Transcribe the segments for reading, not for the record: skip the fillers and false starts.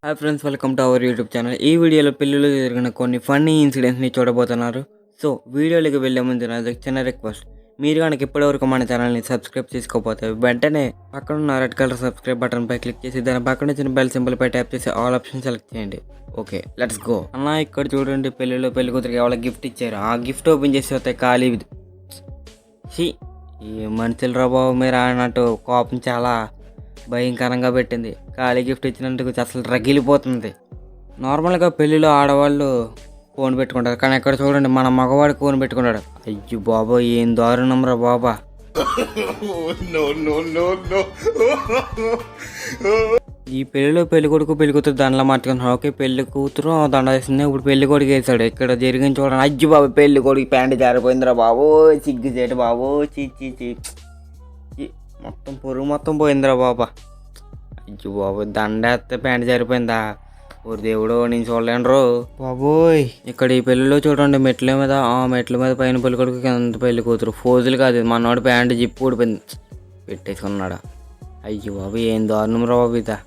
Hi friends, welcome to our YouTube channel. ఈ వీడియోలో పెళ్ళిలో జరిగిన కొన్ని ఫన్నీ ఇన్సిడెంట్స్ని చూడబోతున్నారు. సో వీడియోలోకి వెళ్ళే ముందు నాది చిన్న రిక్వెస్ట్, మీరు కనుక ఇప్పటివరకు మన ఛానల్ని సబ్స్క్రైబ్ చేసుకోకపోతే వెంటనే పక్కన ఉన్న రెడ్ కలర్ సబ్స్క్రైబ్ బటన్పై క్లిక్ చేసి దాని పక్కన చిన్న బెల్ సింబల్పై ట్యాప్ చేసి ఆల్ ఆప్షన్ సెలెక్ట్ చేయండి. Okay, let's go. అన్న ఇక్కడ చూడండి, పెళ్ళిలో పెళ్లి కూతురికి ఎవరికి గిఫ్ట్ ఇచ్చారు. ఆ గిఫ్ట్ ఓపెన్ చేసి వస్తే ఖాళీ. ఈ మనుషులు రా బాబు మీరు అన్నట్టు కోపం చాలా భయంకరంగా పెట్టింది. ఖాళీ గిఫ్ట్ ఇచ్చినందుకు అసలు రగిలిపోతుంది. నార్మల్గా పెళ్ళిలో ఆడవాళ్ళు ఫోన్ పెట్టుకుంటారు, కానీ ఎక్కడ చూడండి మన మగవాడు ఫోన్ పెట్టుకుంటాడు. అయ్యో బాబా, ఏం దారుణం రా బాబా. ఈ పెళ్లిలో పెళ్లి కొడుకు పెళ్లి కూతురు దండలు మార్చుకుంటున్నారు. ఓకే, పెళ్లి కూతురు దండ వేసింది, ఇప్పుడు పెళ్లి కొడుకు వేసాడు. ఇక్కడ జరిగింది చూడండి. అయ్యో బాబు, పెళ్లి కొడుకు ప్యాంట్ జారిపోయిందిరా బాబు, సిగ్గు చేయడు బాబు. చీ మొత్తం పొరుగు మొత్తం పోయిందిరా బాబా. అయ్యో బాబు, దండ వేస్తే ప్యాంట్ జారిపోయిందా? ఓరి దేవుడు, నేను చూడలేను బాబోయ్. ఇక్కడ ఈ పెళ్లిలో చూడండి, మెట్ల మీద పైన పెళ్లి కొడుకు కింద పెళ్లి కూతురు. ఫోజులు కాదు, మనోడు ప్యాంటు జిప్పు ఊడిపోయింది, పెట్టేసుకున్నాడా. అయ్యో బాబు, ఏం దారుణం రా బాబు ఇదా.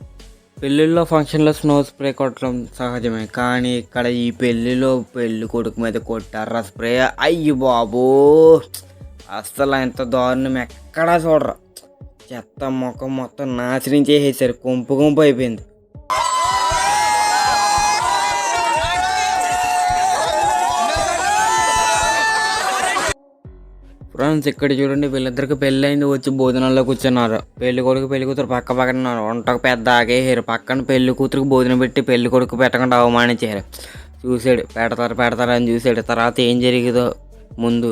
పెళ్ళిళ్ళలో ఫంక్షన్లో స్నో స్ప్రే కొట్టడం సహజమే, కానీ ఇక్కడ ఈ పెళ్ళిలో పెళ్లి కొడుకు మీద కొట్టారా స్ప్రే. అయ్యో బాబు, అస్సలు ఎంత దారుణం ఎక్కడా చూడరా. చెత్త మొఖం మొత్తం నాశనం చేసేసారు, గుంపు అయిపోయింది. ఫ్రెండ్స్ ఇక్కడ చూడండి, వీళ్ళిద్దరికి పెళ్ళి అయింది, వచ్చి భోజనంలో కూర్చున్నారు. పెళ్లి కొడుకు పెళ్లి కూతురు పక్కన ఉన్నారు. వంటకు పెద్ద ఆగేసారు. పక్కన పెళ్లి కూతురికి భోజనం పెట్టి పెళ్లి కొడుకు పెట్టకుండా అవమానించారు. చూసాడు, పెడతారు అని చూసాడు. తర్వాత ఏం జరిగిందో ముందు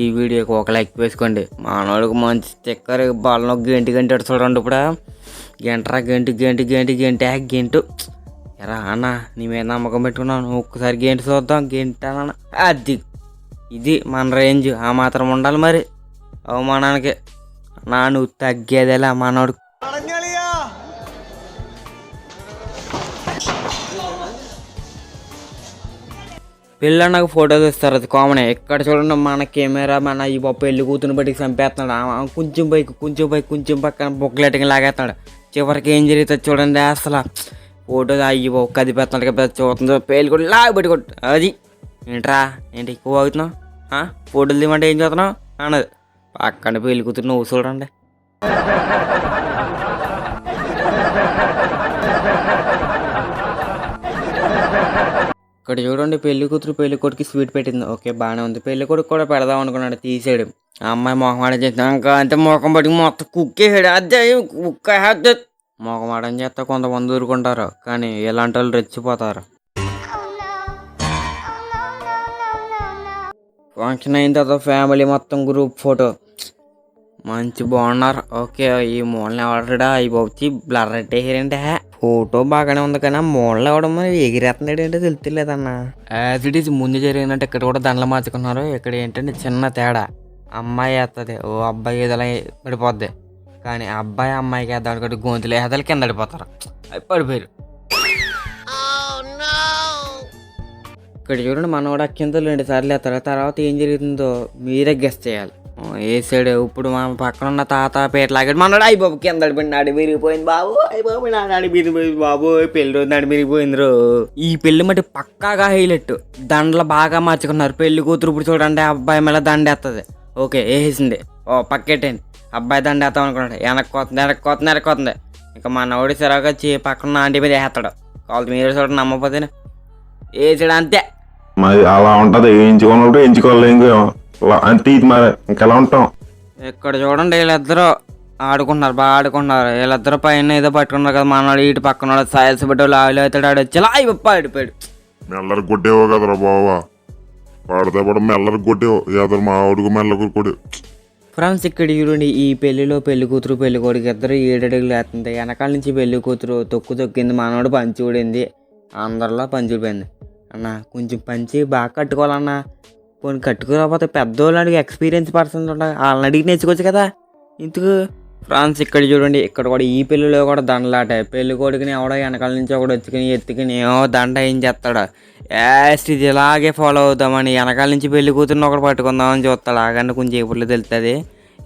ఈ వీడియోకి ఒక లైక్ వేసుకోండి. మానవుడికి మంచి స్టిక్కర్ బాలను గంటి చూడండి. ఇప్పుడు గంటరా గంటు ఎరా అన్న, నీ మీద నమ్మకం పెట్టుకున్నాను, ఒక్కసారి గంటి చూద్దాం. గంటాన అది ఇది మన రేంజ్. ఆ మాత్రం ఉండాలి మరి అవమానానికి. నువ్వు తగ్గేదేలా మనోడు. పెళ్ళన్నాక ఫోటోస్ ఇస్తారు, అది కామనే. ఎక్కడ చూడండి మన కెమెరా మన ఈ పెళ్లి కూతురు బట్టి చంపేస్తున్నాడు. కొంచెం పక్కన బొక్కలెట్టింగ్ లాగేస్తున్నాడు. చివరికి ఏం జరుగుతుంది చూడండి. అసలు ఫోటో అయ్యి కదిపేస్తున్నాడు కదా, చూస్తుంది పెళ్ళి కూడా లాగి పెట్టుకోండి. అది ఏంటి ఎక్కువ అవుతున్నావు, ఫోటోలు తీయమంటే ఏం చూస్తున్నావు అన్నది. పక్కన పెళ్లి కూతురు నువ్వు చూడండి. ఇక్కడ చూడండి, పెళ్లి కూతురు పెళ్లి కొడుకు స్వీట్ పెట్టింది. ఓకే, బాగానే ఉంది. పెళ్లి కొడుకు కూడా పెడదాం అనుకున్నాడు, తీసాడు. ఆ అమ్మాయి మొఖం ఆడని చేస్తాను, ఇంకా అంతే మొఖం పట్టుకు మొత్తం కుక్కేసాడు. అదే మొఖం ఆడని చేస్తే కొంతమంది ఊరుకుంటారు, కానీ ఇలాంటి వాళ్ళు రెచ్చిపోతారు. ఫంక్షన్ అయిన తర్వాత ఫ్యామిలీ మొత్తం గ్రూప్ ఫోటో మంచి బాగున్నారు. ఓకే, ఈ మూలని ఎవడా అయిపోవచ్చు బ్లర్ పెట్టేసారంటే. ఫోటో బాగానే ఉంది, కానీ ఆ మూలలో ఎవడం ఎగిరేస్తున్నాడు ఏంటో తెలుతులేదన్న. యాజ్ ఇట్ ఈస్ ముందు జరిగినట్టు ఇక్కడ కూడా దండలు మార్చుకున్నారు. ఇక్కడ ఏంటంటే చిన్న తేడా, అమ్మాయి వేస్తుంది, ఓ అబ్బాయి ఏదైనా పడిపోద్ది. కానీ అబ్బాయి అమ్మాయికి వేద్దాం అనుకుంటే గొంతులు వేదాలు కింద పడిపోతారు, అవి పడిపోయారు. ఇక్కడ చూడండి, మనోడు కింద 2 సార్లు వేస్తారు. తర్వాత ఏం జరుగుతుందో మీరే గెస్ చేయాలి. వేసాడు. ఇప్పుడు మన పక్కన ఉన్న తాత పేటలాగాడు. మనోడు బాబు కింద పడిపోయింది, నాడి విరిగిపోయింది బాబు. బాబు నాడి విరిగిపోయింది బాబు. పెళ్లి రోజు నాడి విరిగిపోయింది రో. ఈ పెళ్లి మట్టి పక్కాగా హైలైట్. దండలు బాగా మార్చుకున్నారు. పెళ్లి కూతురు ఇప్పుడు చూడండి, అబ్బాయి మళ్ళీ దండ వేస్తుంది. ఓకే, వేసేసింది. పక్కెట్టండి. అబ్బాయి దండ వేస్తాం అనుకున్నాడు. వెనక్కోతుంది. ఇంకా మనోడి సరగా పక్కన ఆంటీ మీద వేస్తాడు. కావాలి మీరు చూడండి, నమ్మపోతే వేసాడు అంతే. మరి అలా ఉంటది, ఎంచుకున్నప్పుడు ఎంచుకోవాలి. అంతే ఇది మరి ఇంకెలా ఉంటాం. ఇక్కడ చూడండి, వీళ్ళిద్దరూ ఆడుకుంటున్నారు, బాగా ఆడుకుంటున్నారు. వీళ్ళిద్దరు పైన ఏదో పట్టుకున్నారు కదా. మనవాడు ఇటు పక్కన సాయల్స్ పెట్టి ఆవులు అవుతాడు. ఆడు వచ్చి ఆడిపోయాడు. మెల్లరి కొట్టేవో కదరా బావా, వాడితే కూడా మెల్లరి కొట్టేవో ఎదురు మా ఆవిడకు మెల్లరు కొట్టే. ఫ్రెండ్స్ ఇక్కడ చూడండి, ఈ పెళ్లిలో పెళ్లి కూతురు పెళ్లి కొడుకు ఇద్దరు 7 అడుగులు వేస్తుంది. వెనకాల నుంచి పెళ్లి కూతురు తొక్కింది. మనవాడు పంచి ఊడింది, అందరిలో పంచి ఊడిపోయింది. అన్న కొంచెం పంచి బాగా కట్టుకోవాలన్నా. కొన్ని కట్టుకోకపోతే పెద్దోళ్ళు అడిగి ఎక్స్పీరియన్స్ పర్సన్స్ ఉంటాయి, వాళ్ళని అడిగి నేర్చుకోవచ్చు కదా. ఇందుకు ఫ్రాన్స్ ఇక్కడ చూడండి, ఇక్కడ కూడా ఈ పెళ్లిలో కూడా దండలాట. పెళ్లి కొడుకుని ఎవడో వెనకాల నుంచి ఒకటి వచ్చుకుని ఎత్తుకుని ఏమో దండ ఏం చేస్తాడు. ఇది ఇలాగే ఫాలో అవుతామని వెనకాల నుంచి పెళ్లి కూతురుని ఒకటి పట్టుకుందామని చూస్తాడు. ఆగండి కొంచెం ఎప్పుడు తెలుస్తుంది.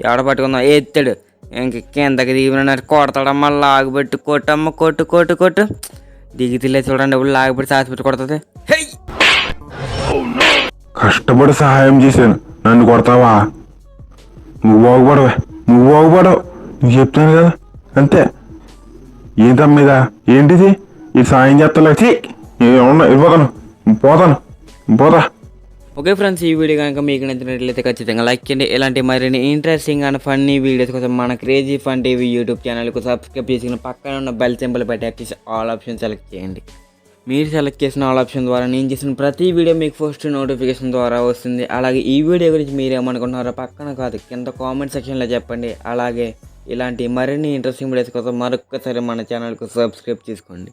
ఎవడ పట్టుకుందాం ఎత్తాడు. ఇంక కిందకి దిగినట్టు కొడతాడమ్మ, లాగుబెట్టి కొట్టు. దిగితిలే చూడండి ఇప్పుడు లాగబడి సాసిపెట్టి కొడుతుంది. కష్టపడి సహాయం చేశాను, నన్ను కొడతావా? నువ్వు బాగుపడవే, నువ్వు బాగుపడవు. నువ్వు చెప్తాను కదా అంతే. ఏం తమ్మిదా ఏంటిది? ఈ సాయం చేస్తా వెళ్ళిపోతాను, పోతా. ఓకే ఫ్రెండ్స్, ఈ వీడియో కనుక మీకు నచ్చినట్లయితే ఖచ్చితంగా లైక్ చేయండి. ఇలాంటి మరిన్ని ఇంట్రెస్టింగ్ అండ్ ఫన్నీ వీడియోస్ కోసం మన క్రేజీ ఫన్ టీవీ యూట్యూబ్ ఛానల్కు సబ్స్క్రైబ్ చేసుకుని పక్కన ఉన్న బెల్ సింబల్ పై ట్యాప్ చేసి ఆల్ ఆప్షన్ సెలెక్ట్ చేయండి. మీరు సెలెక్ట్ చేసిన ఆల్ ఆప్షన్ ద్వారా నేను చేసిన ప్రతి వీడియో మీకు ఫస్ట్ నోటిఫికేషన్ ద్వారా వస్తుంది. అలాగే ఈ వీడియో గురించి మీరేమనుకుంటున్నారో పక్కన కాదు కింద కామెంట్ సెక్షన్లో చెప్పండి. అలాగే ఇలాంటి మరిన్ని ఇంట్రెస్టింగ్ వీడియోస్ కోసం మరొక్కసారి మన ఛానల్కు సబ్స్క్రైబ్ చేసుకోండి.